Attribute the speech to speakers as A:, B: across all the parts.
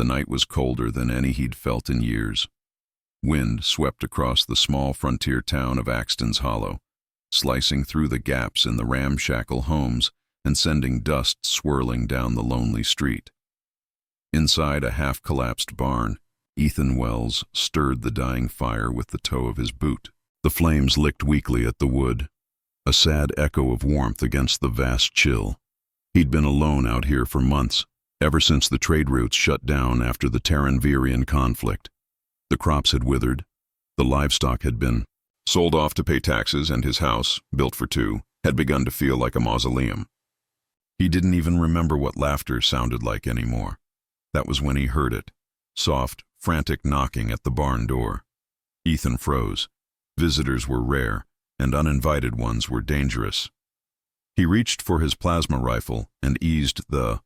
A: The night was colder than any he'd felt in years. Wind swept across the small frontier town of Axton's Hollow, slicing through the gaps in the ramshackle homes and sending dust swirling down the lonely street. Inside a half-collapsed barn, Ethan Wells stirred the dying fire with the toe of his boot. The flames licked weakly at the wood, a sad echo of warmth against the vast chill. He'd been alone out here for months, ever since the trade routes shut down after the Terran-Virian conflict. The crops had withered, the livestock had been sold off to pay taxes, and his house, built for two, had begun to feel like a mausoleum. He didn't even remember what laughter sounded like anymore. That was when he heard it, soft, frantic knocking at the barn door. Ethan froze. Visitors were rare, and uninvited ones were dangerous. He reached for his plasma rifle and eased the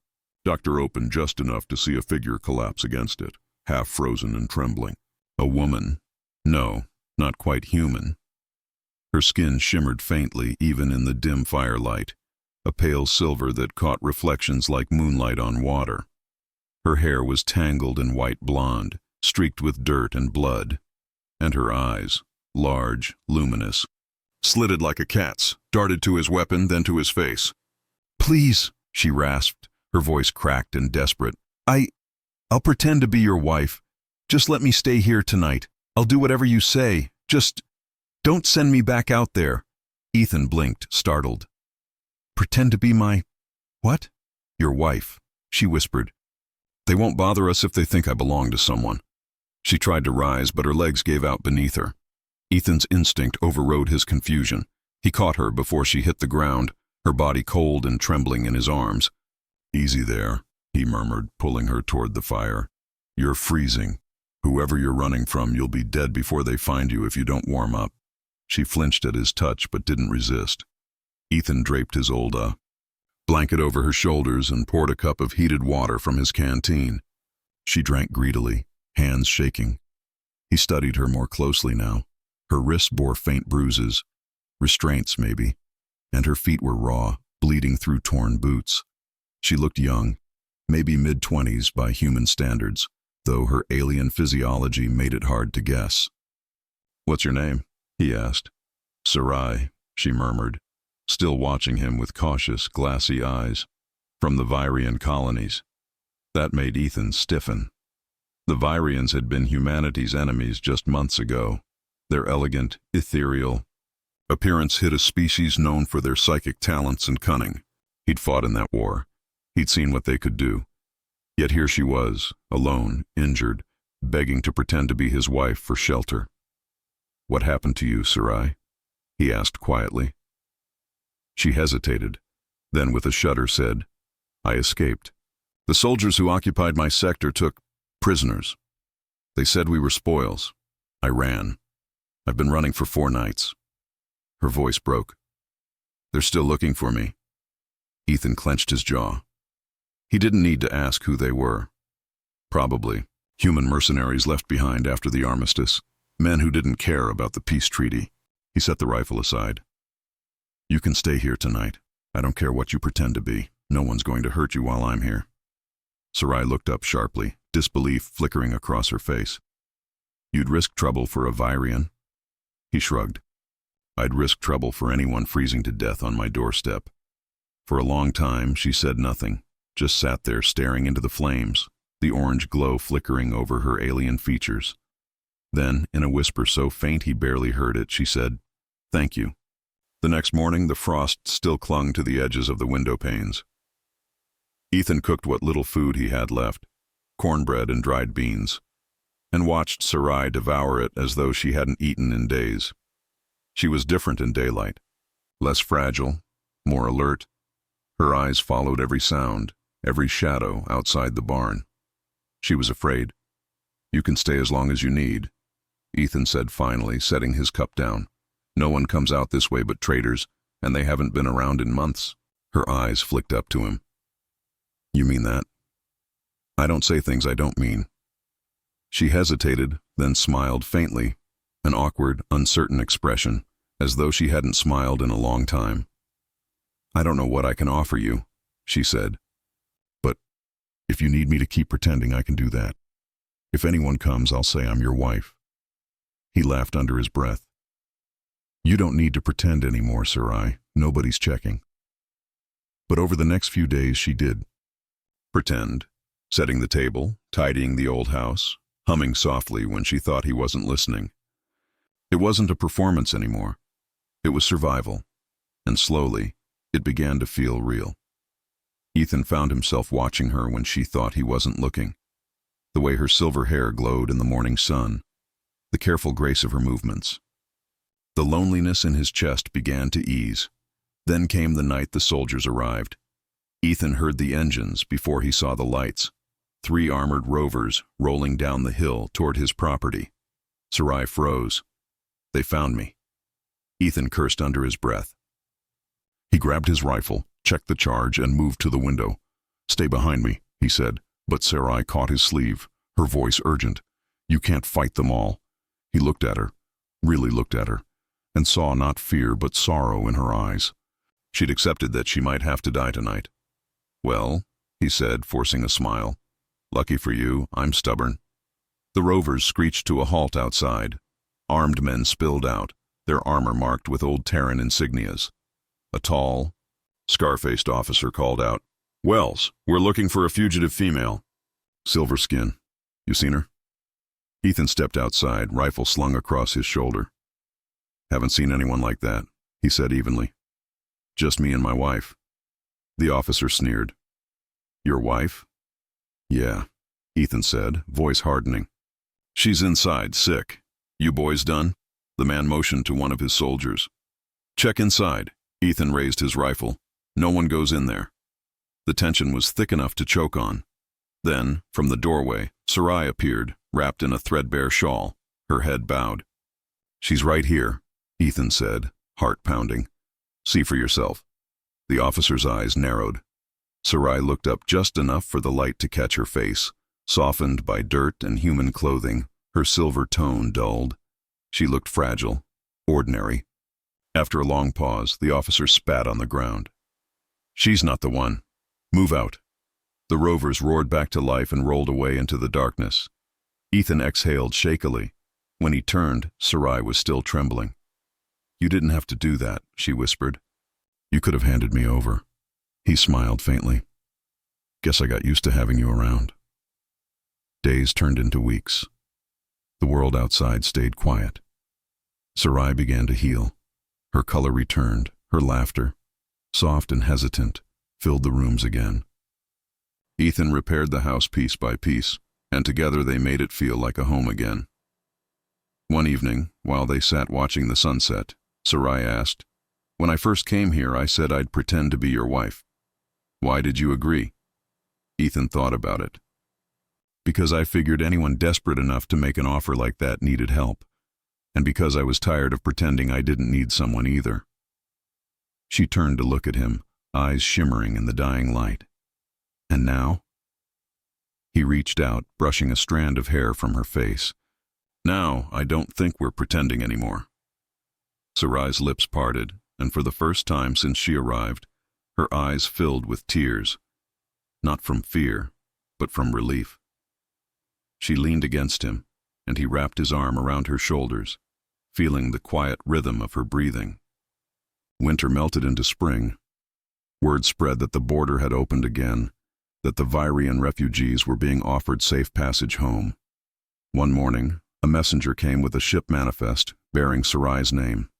A: doctor open just enough to see a figure collapse against it, half frozen and trembling. A woman. No, not quite human. Her skin shimmered faintly even in the dim firelight, a pale silver that caught reflections like moonlight on water. Her hair was tangled in white blonde, streaked with dirt and blood, and her eyes, large, luminous, slitted like a cat's, darted to his weapon, then to his face. "Please," she rasped, her voice cracked and desperate. I'll pretend to be your wife. Just let me stay here tonight. I'll do whatever you say. Just don't send me back out there." Ethan blinked, startled. "Pretend to be my... what?" "Your wife," she whispered. "They won't bother us if they think I belong to someone." She tried to rise, but her legs gave out beneath her. Ethan's instinct overrode his confusion. He caught her before she hit the ground, her body cold and trembling in his arms. "Easy there," he murmured, pulling her toward the fire. "You're freezing. Whoever you're running from, you'll be dead before they find you if you don't warm up." She flinched at his touch but didn't resist. Ethan draped his old blanket over her shoulders and poured a cup of heated water from his canteen. She drank greedily, hands shaking. He studied her more closely now. Her wrists bore faint bruises, restraints maybe, and her feet were raw, bleeding through torn boots. She looked young, maybe mid-20s by human standards, though her alien physiology made it hard to guess. "What's your name?" he asked. "Sarai," she murmured, still watching him with cautious, glassy eyes. "From the Virian colonies." That made Ethan stiffen. The Virians had been humanity's enemies just months ago. Their elegant, ethereal appearance hid a species known for their psychic talents and cunning. He'd fought in that war. He'd seen what they could do. Yet here she was, alone, injured, begging to pretend to be his wife for shelter. "What happened to you, Sarai?" he asked quietly. She hesitated, then with a shudder said, "I escaped. The soldiers who occupied my sector took prisoners. They said we were spoils. I ran. I've been running for 4 nights. Her voice broke. "They're still looking for me." Ethan clenched his jaw. He didn't need to ask who they were. Probably human mercenaries left behind after the armistice, men who didn't care about the peace treaty. He set the rifle aside. "You can stay here tonight. I don't care what you pretend to be. No one's going to hurt you while I'm here." Sarai looked up sharply, disbelief flickering across her face. "You'd risk trouble for a Virian?" He shrugged. "I'd risk trouble for anyone freezing to death on my doorstep." For a long time, she said nothing, just sat there staring into the flames, the orange glow flickering over her alien features. Then, in a whisper so faint he barely heard it, she said, "Thank you." The next morning, the frost still clung to the edges of the window panes. Ethan cooked what little food he had left, cornbread and dried beans, and watched Sarai devour it as though she hadn't eaten in days. She was different in daylight, less fragile, more alert. Her eyes followed every sound, every shadow outside the barn. She was afraid. "You can stay as long as you need," Ethan said finally, setting his cup down. "No one comes out this way but traders, and they haven't been around in months." Her eyes flicked up to him. "You mean that?" "I don't say things I don't mean." She hesitated, then smiled faintly, an awkward, uncertain expression, as though she hadn't smiled in a long time. "I don't know what I can offer you," she said. If you need me to keep pretending, I can do that. If anyone comes, I'll say I'm your wife." He laughed under his breath. "You don't need to pretend anymore, Sarai. Nobody's checking." But over the next few days she did pretend, setting the table, tidying the old house, humming softly when she thought he wasn't listening. It wasn't a performance anymore. It was survival. And slowly, it began to feel real. Ethan found himself watching her when she thought he wasn't looking. The way her silver hair glowed in the morning sun, the careful grace of her movements. The loneliness in his chest began to ease. Then came the night the soldiers arrived. Ethan heard the engines before he saw the lights. 3 armored rovers rolling down the hill toward his property. Sarai froze. "They found me." Ethan cursed under his breath. He grabbed his rifle, checked the charge, and moved to the window. "Stay behind me," he said, but Sarai caught his sleeve, her voice urgent. "You can't fight them all." He looked at her, really looked at her, and saw not fear but sorrow in her eyes. She'd accepted that she might have to die tonight. "Well," he said, forcing a smile, "lucky for you, I'm stubborn." The rovers screeched to a halt outside. Armed men spilled out, their armor marked with old Terran insignias. A tall, scar-faced officer called out, "Wells, we're looking for a fugitive female. Silver skin. You seen her?" Ethan stepped outside, rifle slung across his shoulder. "Haven't seen anyone like that," he said evenly. "Just me and my wife." The officer sneered. "Your wife?" "Yeah," Ethan said, voice hardening. "She's inside, sick. You boys done?" The man motioned to one of his soldiers. "Check inside." Ethan raised his rifle. "No one goes in there." The tension was thick enough to choke on. Then, from the doorway, Sarai appeared, wrapped in a threadbare shawl, her head bowed. "She's right here," Ethan said, heart pounding. "See for yourself." The officer's eyes narrowed. Sarai looked up just enough for the light to catch her face, softened by dirt and human clothing, her silver tone dulled. She looked fragile, ordinary. After a long pause, the officer spat on the ground. "She's not the one. Move out." The rovers roared back to life and rolled away into the darkness. Ethan exhaled shakily. When he turned, Sarai was still trembling. "You didn't have to do that," she whispered. "You could have handed me over." He smiled faintly. "Guess I got used to having you around." Days turned into weeks. The world outside stayed quiet. Sarai began to heal. Her color returned, her laughter, soft and hesitant, filled the rooms again. Ethan repaired the house piece by piece, and together they made it feel like a home again. One evening, while they sat watching the sunset, Sarai asked, "When I first came here, I said I'd pretend to be your wife. Why did you agree?" Ethan thought about it. "Because I figured anyone desperate enough to make an offer like that needed help, and because I was tired of pretending I didn't need someone either." She turned to look at him, eyes shimmering in the dying light. "And now?" He reached out, brushing a strand of hair from her face. "Now, I don't think we're pretending anymore." Sarai's lips parted, and for the first time since she arrived, her eyes filled with tears, not from fear, but from relief. She leaned against him, and he wrapped his arm around her shoulders, feeling the quiet rhythm of her breathing. Winter melted into spring. Word spread that the border had opened again, that the Vyrian refugees were being offered safe passage home. One morning, a messenger came with a ship manifest bearing Sarai's name.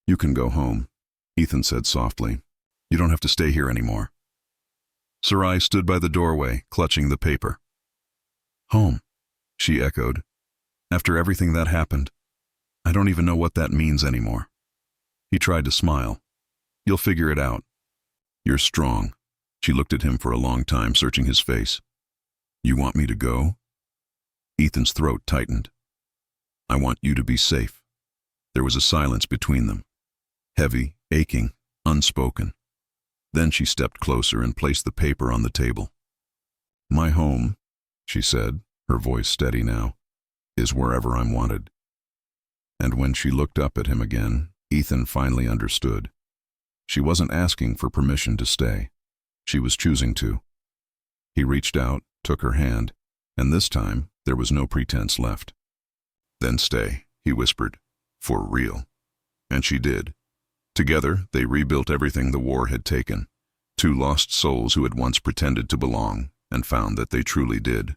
A: "You can go home," Ethan said softly. "You don't have to stay here anymore." Sarai stood by the doorway, clutching the paper. "Home," she echoed. "After everything that happened, I don't even know what that means anymore." He tried to smile. "You'll figure it out. You're strong." She looked at him for a long time, searching his face. "You want me to go?" Ethan's throat tightened. "I want you to be safe." There was a silence between them, heavy, aching, unspoken. Then she stepped closer and placed the paper on the table. "My home," she said, her voice steady now, "is wherever I'm wanted." And when she looked up at him again, Ethan finally understood. She wasn't asking for permission to stay. She was choosing to. He reached out, took her hand, and this time there was no pretense left. "Then stay," he whispered, "for real." And she did. Together, they rebuilt everything the war had taken. Two lost souls who had once pretended to belong and found that they truly did.